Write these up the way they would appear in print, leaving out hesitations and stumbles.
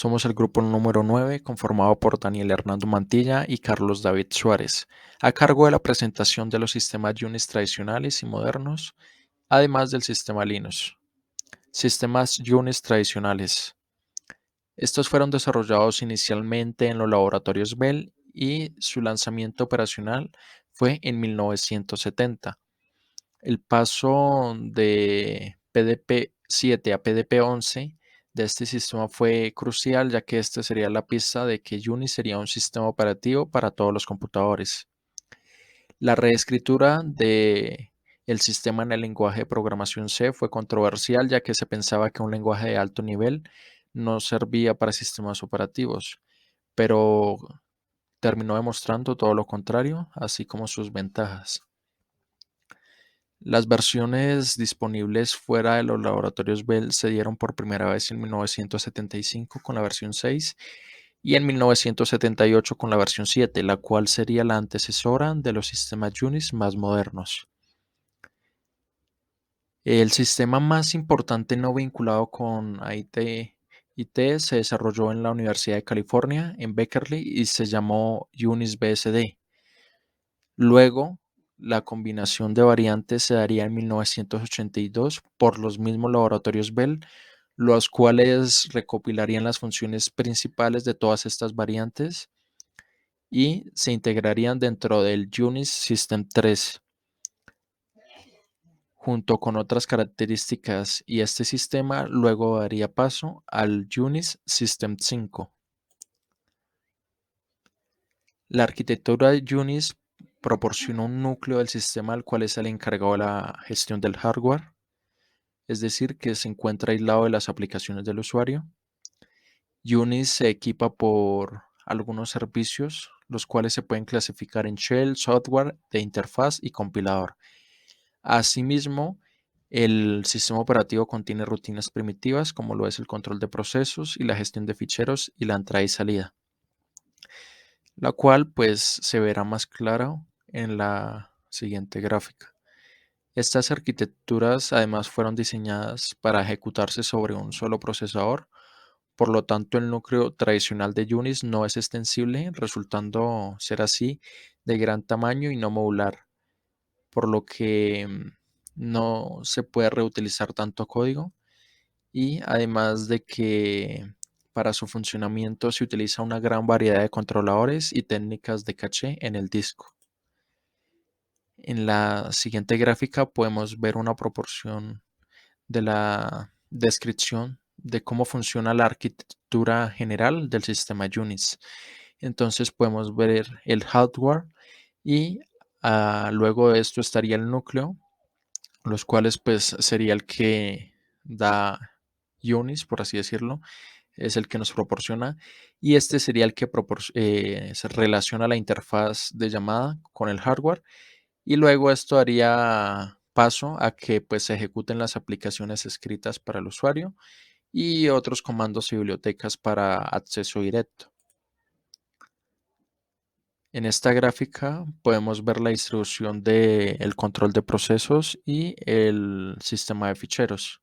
Somos el grupo número 9, conformado por Daniel Hernando Mantilla y Carlos David Suárez, a cargo de la presentación de los sistemas Unix tradicionales y modernos, además del sistema Linux. Sistemas Unix tradicionales. Estos fueron desarrollados inicialmente en los laboratorios Bell y su lanzamiento operacional fue en 1970. El paso de PDP-7 a PDP-11 de este sistema fue crucial, ya que este sería la pista de que Unix sería un sistema operativo para todos los computadores. La reescritura de el sistema en el lenguaje de programación C fue controversial, ya que se pensaba que un lenguaje de alto nivel no servía para sistemas operativos, pero terminó demostrando todo lo contrario, así como sus ventajas. Las versiones disponibles fuera de los laboratorios Bell se dieron por primera vez en 1975 con la versión 6 y en 1978 con la versión 7, la cual sería la antecesora de los sistemas Unix más modernos. El sistema más importante no vinculado con IT se desarrolló en la Universidad de California, en Berkeley, y se llamó Unix BSD. Luego, la combinación de variantes se daría en 1982 por los mismos laboratorios Bell, los cuales recopilarían las funciones principales de todas estas variantes y se integrarían dentro del Unix System 3 junto con otras características, y este sistema luego daría paso al Unix System 5. La arquitectura de Unix proporciona un núcleo del sistema al cual es el encargado de la gestión del hardware, es decir, que se encuentra aislado de las aplicaciones del usuario. Unix se equipa por algunos servicios, los cuales se pueden clasificar en shell, software de interfaz y compilador. Asimismo, el sistema operativo contiene rutinas primitivas como lo es el control de procesos y la gestión de ficheros y la entrada y salida, la cual pues se verá más claro en la siguiente gráfica. Estas arquitecturas además fueron diseñadas para ejecutarse sobre un solo procesador, por lo tanto el núcleo tradicional de Unix no es extensible, resultando ser así de gran tamaño y no modular, por lo que no se puede reutilizar tanto código, y además de que para su funcionamiento se utiliza una gran variedad de controladores y técnicas de caché en el disco. En la siguiente gráfica podemos ver una proporción de la descripción de cómo funciona la arquitectura general del sistema Unix. Entonces podemos ver el hardware y luego de esto estaría el núcleo, los cuales pues sería el que da Unix, por así decirlo, es el que nos proporciona, y este sería el que se relaciona la interfaz de llamada con el hardware, y luego esto daría paso a que pues se ejecuten las aplicaciones escritas para el usuario y otros comandos y bibliotecas para acceso directo. En esta gráfica podemos ver la distribución del control de procesos y el sistema de ficheros.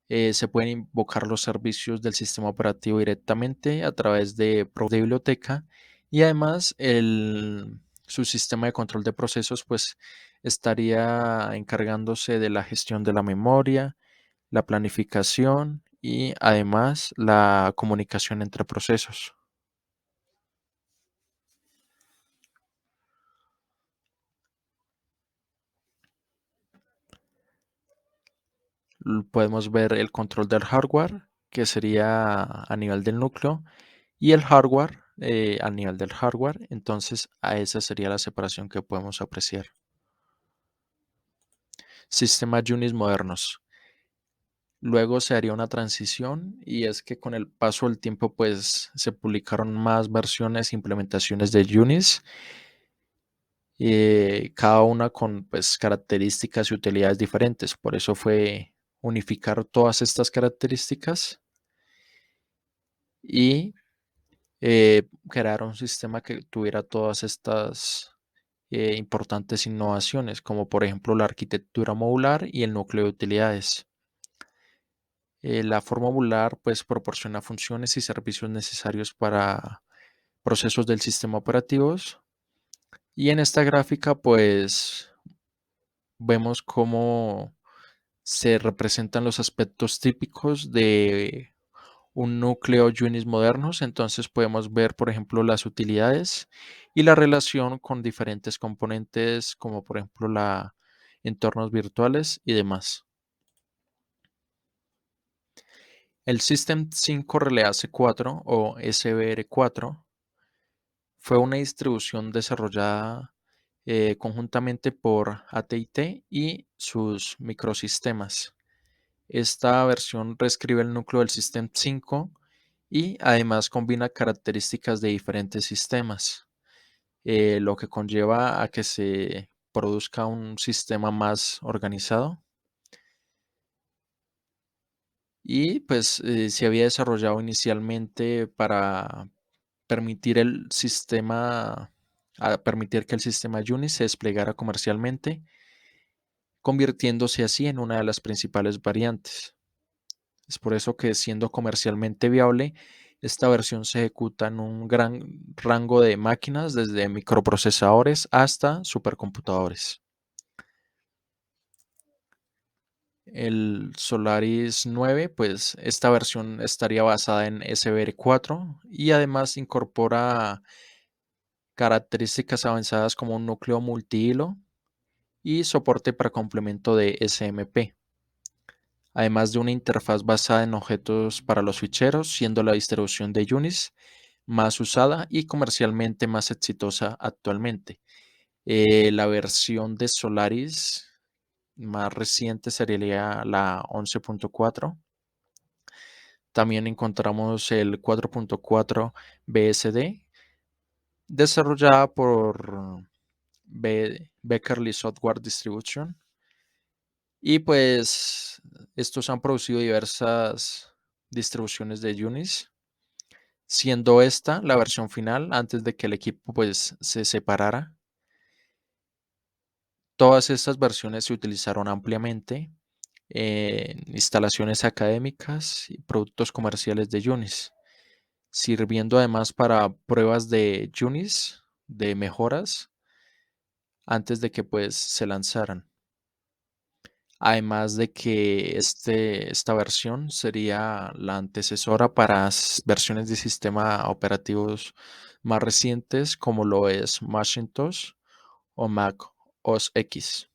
Se pueden invocar los servicios del sistema operativo directamente a través de biblioteca, y además su sistema de control de procesos pues estaría encargándose de la gestión de la memoria, la planificación y además la comunicación entre procesos. Podemos ver el control del hardware, que sería a nivel del núcleo, y el hardware a nivel del hardware. Entonces, a esa sería la separación que podemos apreciar. Sistemas Unix modernos. Luego se haría una transición, y es que con el paso del tiempo pues se publicaron más versiones e implementaciones de Unix, cada una con pues características y utilidades diferentes. Por eso fue unificar todas estas características y crear un sistema que tuviera todas estas importantes innovaciones, como por ejemplo la arquitectura modular y el núcleo de utilidades. La forma modular pues proporciona funciones y servicios necesarios para procesos del sistema operativos. Y en esta gráfica pues vemos cómo se representan los aspectos típicos de un núcleo Unix modernos. Entonces podemos ver, por ejemplo, las utilidades y la relación con diferentes componentes, como por ejemplo la entornos virtuales y demás. El System 5 Relay 4 o SBR4 fue una distribución desarrollada conjuntamente por AT&T y sus microsistemas. Esta versión reescribe el núcleo del System 5 y además combina características de diferentes sistemas, lo que conlleva a que se produzca un sistema más organizado. Y pues se había desarrollado inicialmente para permitir el sistema, a permitir que el sistema Unix se desplegara comercialmente, convirtiéndose así en una de las principales variantes. Es por eso que, siendo comercialmente viable, esta versión se ejecuta en un gran rango de máquinas, desde microprocesadores hasta supercomputadores. El Solaris 9, pues esta versión estaría basada en SBR4 y además incorpora características avanzadas como un núcleo multihilo y soporte para complemento de SMP, además de una interfaz basada en objetos para los ficheros, siendo la distribución de Unix más usada y comercialmente más exitosa actualmente. La versión de Solaris más reciente sería la 11.4. También encontramos el 4.4 BSD, desarrollada por Beckerly Software Distribution. Y pues estos han producido diversas distribuciones de Unix, siendo esta la versión final antes de que el equipo pues se separara. Todas estas versiones se utilizaron ampliamente en instalaciones académicas y productos comerciales de Unix, sirviendo además para pruebas de Unix, de mejoras, antes de que pues se lanzaran. Además de que esta versión sería la antecesora para versiones de sistema operativos más recientes, como lo es Macintosh o Mac OS X.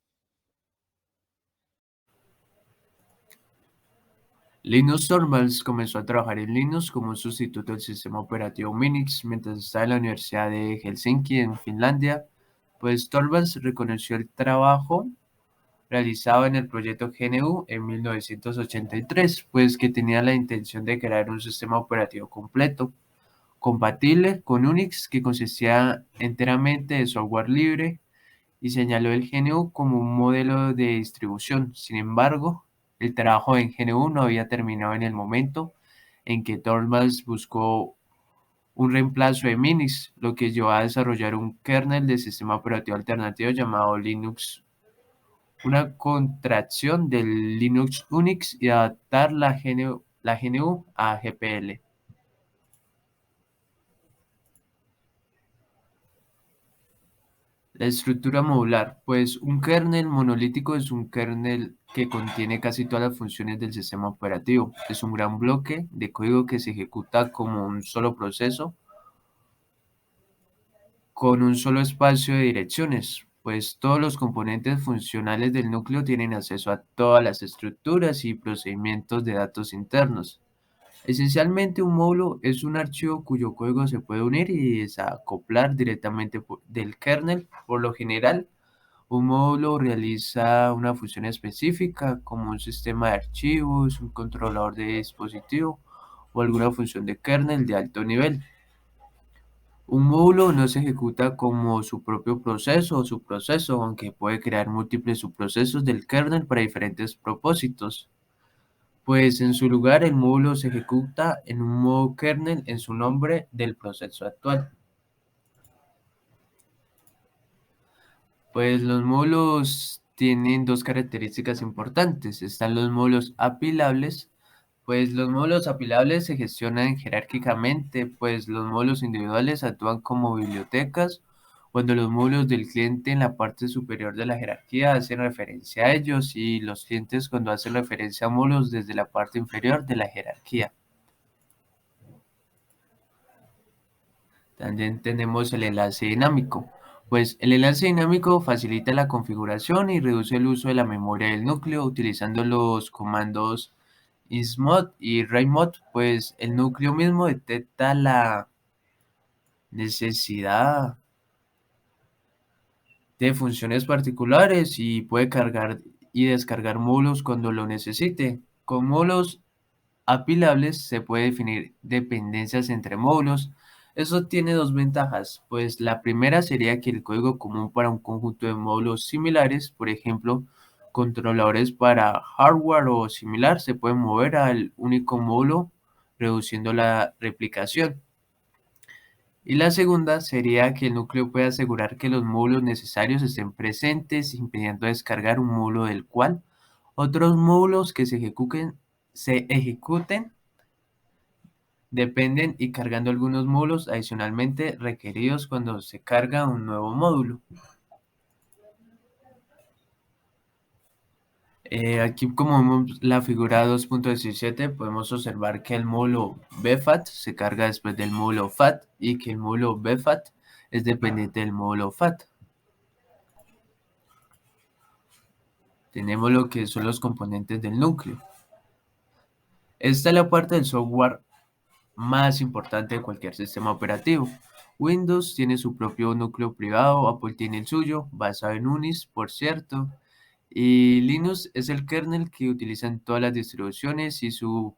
Linus Torvalds comenzó a trabajar en Linux como un sustituto del sistema operativo Minix mientras estaba en la Universidad de Helsinki, en Finlandia. Pues Torvalds reconoció el trabajo realizado en el proyecto GNU en 1983, pues que tenía la intención de crear un sistema operativo completo, compatible con Unix, que consistía enteramente de software libre, y señaló el GNU como un modelo de distribución. Sin embargo, el trabajo en GNU no había terminado en el momento en que Torvalds buscó un reemplazo de Minix, lo que llevó a desarrollar un kernel de sistema operativo alternativo llamado Linux, una contracción del Linux Unix, y adaptar la GNU a GPL. La estructura modular, pues un kernel monolítico es un kernel que contiene casi todas las funciones del sistema operativo. Es un gran bloque de código que se ejecuta como un solo proceso con un solo espacio de direcciones, pues todos los componentes funcionales del núcleo tienen acceso a todas las estructuras y procedimientos de datos internos. Esencialmente, un módulo es un archivo cuyo código se puede unir y desacoplar directamente del kernel. Por lo general, un módulo realiza una función específica, como un sistema de archivos, un controlador de dispositivo o alguna función de kernel de alto nivel. Un módulo no se ejecuta como su propio proceso o subproceso, aunque puede crear múltiples subprocesos del kernel para diferentes propósitos. Pues en su lugar, el módulo se ejecuta en un modo kernel en su nombre del proceso actual. Pues los módulos tienen dos características importantes. Están los módulos apilables, Pues los módulos apilables se gestionan jerárquicamente, pues los módulos individuales actúan como bibliotecas, cuando los módulos del cliente en la parte superior de la jerarquía hacen referencia a ellos y los clientes cuando hacen referencia a módulos desde la parte inferior de la jerarquía. También tenemos el enlace dinámico. Pues el enlace dinámico facilita la configuración y reduce el uso de la memoria del núcleo utilizando los comandos ismod y raidmod, pues el núcleo mismo detecta la necesidad de funciones particulares y puede cargar y descargar módulos cuando lo necesite. Con módulos apilables se puede definir dependencias entre módulos. Eso tiene dos ventajas, pues la primera sería que el código común para un conjunto de módulos similares, por ejemplo, controladores para hardware o similar, se pueden mover al único módulo, reduciendo la replicación. Y la segunda sería que el núcleo puede asegurar que los módulos necesarios estén presentes, impidiendo descargar un módulo del cual otros módulos que se ejecuten dependen y cargando algunos módulos adicionalmente requeridos cuando se carga un nuevo módulo. Aquí como vemos la figura 2.17 podemos observar que el módulo bfat se carga después del módulo fat y que el módulo bfat es dependiente del módulo fat. Tenemos lo que son los componentes del núcleo. Esta es la parte del software más importante de cualquier sistema operativo. Windows tiene su propio núcleo privado, Apple tiene el suyo, basado en Unix, por cierto, y Linux es el kernel que utilizan todas las distribuciones y su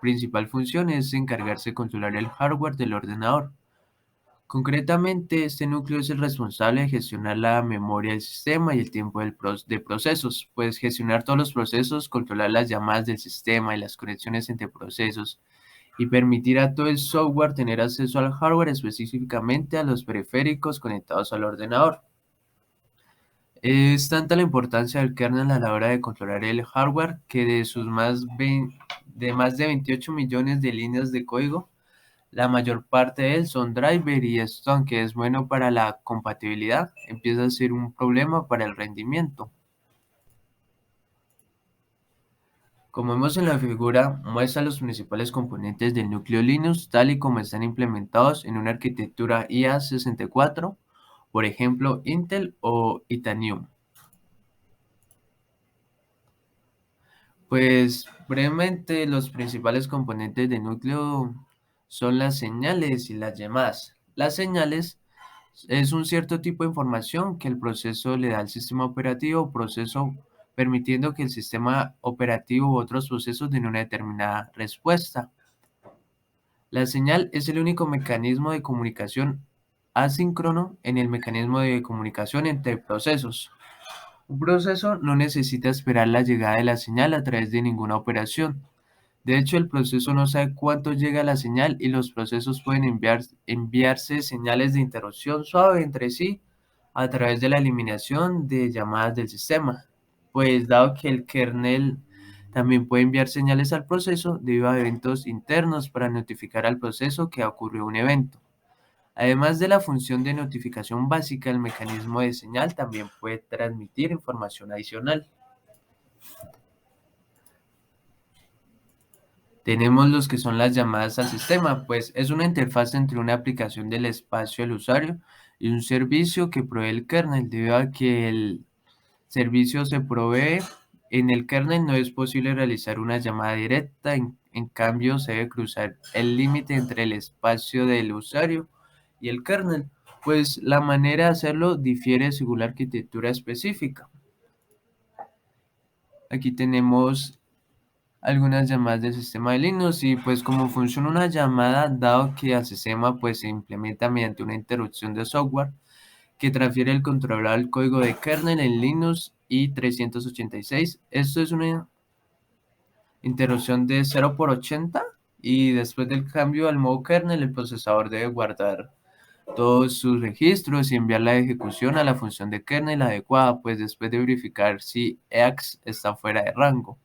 principal función es encargarse de controlar el hardware del ordenador. Concretamente, este núcleo es el responsable de gestionar la memoria del sistema y el tiempo de procesos, pues gestionar todos los procesos, controlar las llamadas del sistema y las conexiones entre procesos, y permitir a todo el software tener acceso al hardware, específicamente a los periféricos conectados al ordenador. Es tanta la importancia del kernel a la hora de controlar el hardware que de más de 28 millones de líneas de código, la mayor parte de él son driver y esto, aunque es bueno para la compatibilidad, empieza a ser un problema para el rendimiento. Como vemos en la figura, muestra los principales componentes del núcleo Linux tal y como están implementados en una arquitectura IA64, por ejemplo Intel o Itanium. Pues brevemente los principales componentes del núcleo son las señales y las llamadas. Las señales es un cierto tipo de información que el proceso le da al sistema operativo o proceso, permitiendo que el sistema operativo u otros procesos den una determinada respuesta. La señal es el único mecanismo de comunicación asíncrono en el mecanismo de comunicación entre procesos. Un proceso no necesita esperar la llegada de la señal a través de ninguna operación. De hecho, el proceso no sabe cuánto llega la señal y los procesos pueden enviarse señales de interrupción suave entre sí a través de la eliminación de llamadas del sistema. Pues dado que el kernel también puede enviar señales al proceso debido a eventos internos para notificar al proceso que ha ocurrido un evento. Además de la función de notificación básica, el mecanismo de señal también puede transmitir información adicional. Tenemos los que son las llamadas al sistema, pues es una interfaz entre una aplicación del espacio del usuario y un servicio que provee el kernel. Debido a que el servicio se provee en el kernel, no es posible realizar una llamada directa, en cambio se debe cruzar el límite entre el espacio del usuario y el kernel, pues la manera de hacerlo difiere según la arquitectura específica. Aquí tenemos algunas llamadas del sistema de Linux y pues cómo funciona una llamada, dado que al sistema pues se implementa mediante una interrupción de software que transfiere el control al código de kernel en Linux i386. Esto es una interrupción de 0 por 80 y después del cambio al modo kernel el procesador debe guardar todos sus registros y enviar la ejecución a la función de kernel adecuada, pues después de verificar si EAX está fuera de rango.